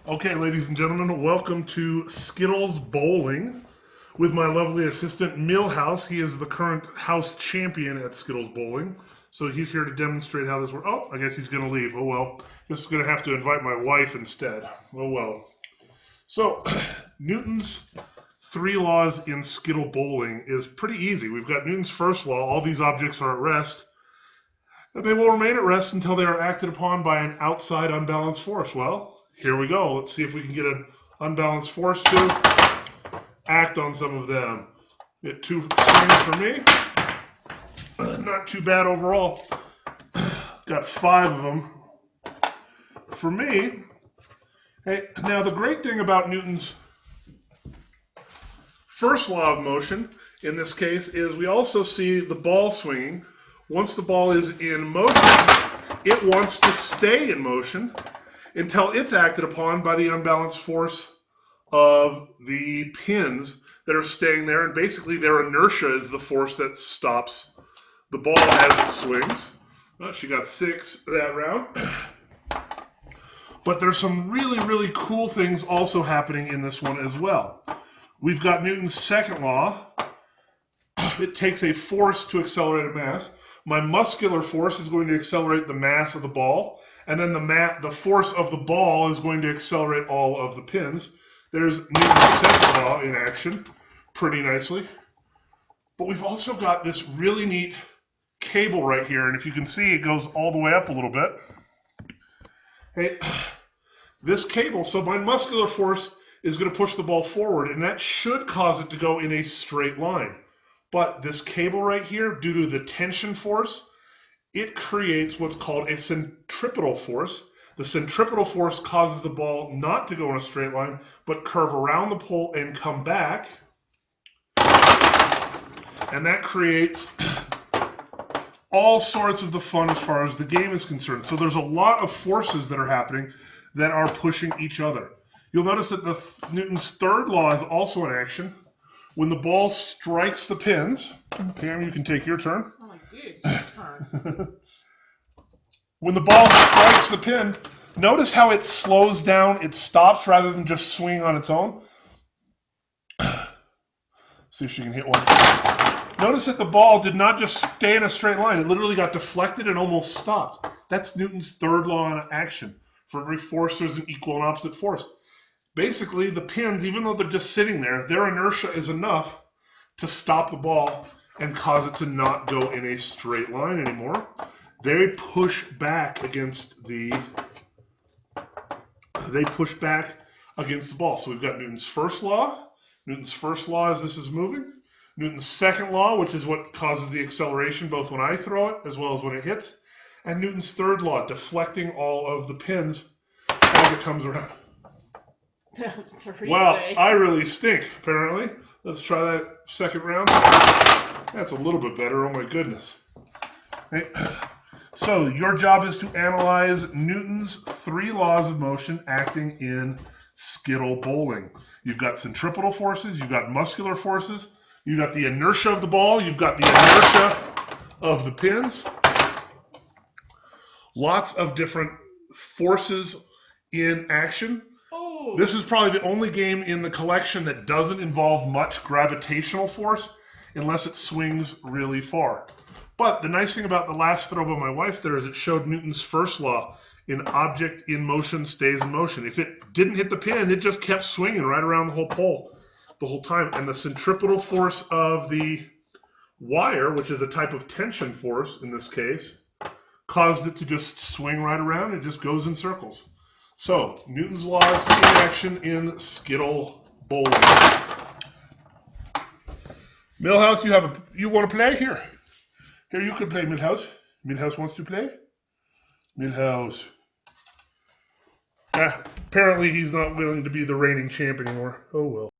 Okay, ladies and gentlemen, welcome to Skittles Bowling with my lovely assistant, Millhouse. He is the current house champion at Skittles Bowling. So he's here to demonstrate how this works. Oh, I guess he's going to leave. Oh, well. Just going to have to invite my wife instead. Oh, well. So, Newton's 3 laws in Skittle Bowling is pretty easy. We've got Newton's first law. All these objects are at rest. And they will remain at rest until they are acted upon by an outside unbalanced force. Well, here we go. Let's see if we can get an unbalanced force to act on some of them. Get 2 swings for me. Not too bad overall. Got 5 of them for me. Hey, now the great thing about Newton's first law of motion in this case is we also see the ball swinging. Once the ball is in motion, it wants to stay in motion until it's acted upon by the unbalanced force of the pins that are staying there. And basically their inertia is the force that stops the ball as it swings. Well, she got 6 that round. But there's some really, really cool things also happening in this one as well. We've got Newton's second law. It takes a force to accelerate a mass. My muscular force is going to accelerate the mass of the ball, and then the force of the ball is going to accelerate all of the pins. There's Newton's second law in action pretty nicely. But we've also got this really neat cable right here, and if you can see, it goes all the way up a little bit. Hey, this cable, so my muscular force is going to push the ball forward, and that should cause it to go in a straight line. But this cable right here, due to the tension force, it creates what's called a centripetal force. The centripetal force causes the ball not to go in a straight line, but curve around the pole and come back. And that creates all sorts of the fun as far as the game is concerned. So there's a lot of forces that are happening that are pushing each other. You'll notice that Newton's third law is also in action. When the ball strikes the pins, Pam, you can take your turn. Oh, my dude, it's your turn. When the ball strikes the pin, notice how it slows down, it stops rather than just swinging on its own. See if she can hit one. Notice that the ball did not just stay in a straight line. It literally got deflected and almost stopped. That's Newton's third law in action. For every force, there's an equal and opposite force. Basically, the pins, even though they're just sitting there, their inertia is enough to stop the ball and cause it to not go in a straight line anymore. They push back against the ball. So we've got Newton's first law. Newton's first law is this is moving. Newton's second law, which is what causes the acceleration both when I throw it as well as when it hits. And Newton's third law, deflecting all of the pins as it comes around. Wow, I really stink, apparently. Let's try that second round. That's a little bit better. Oh, my goodness. Okay. So your job is to analyze Newton's 3 laws of motion acting in Skittle Bowling. You've got centripetal forces. You've got muscular forces. You've got the inertia of the ball. You've got the inertia of the pins. Lots of different forces in action. This is probably the only game in the collection that doesn't involve much gravitational force unless it swings really far. But the nice thing about the last throw by my wife there is it showed Newton's first law. An object in motion stays in motion. If it didn't hit the pin, it just kept swinging right around the whole pole the whole time. And the centripetal force of the wire, which is a type of tension force in this case, caused it to just swing right around. It just goes in circles. So, Newton's laws in action in Skittle Bowling. Millhouse, you want to play? Here, you can play, Millhouse. Millhouse wants to play? Millhouse. Apparently he's not willing to be the reigning champ anymore. Oh well.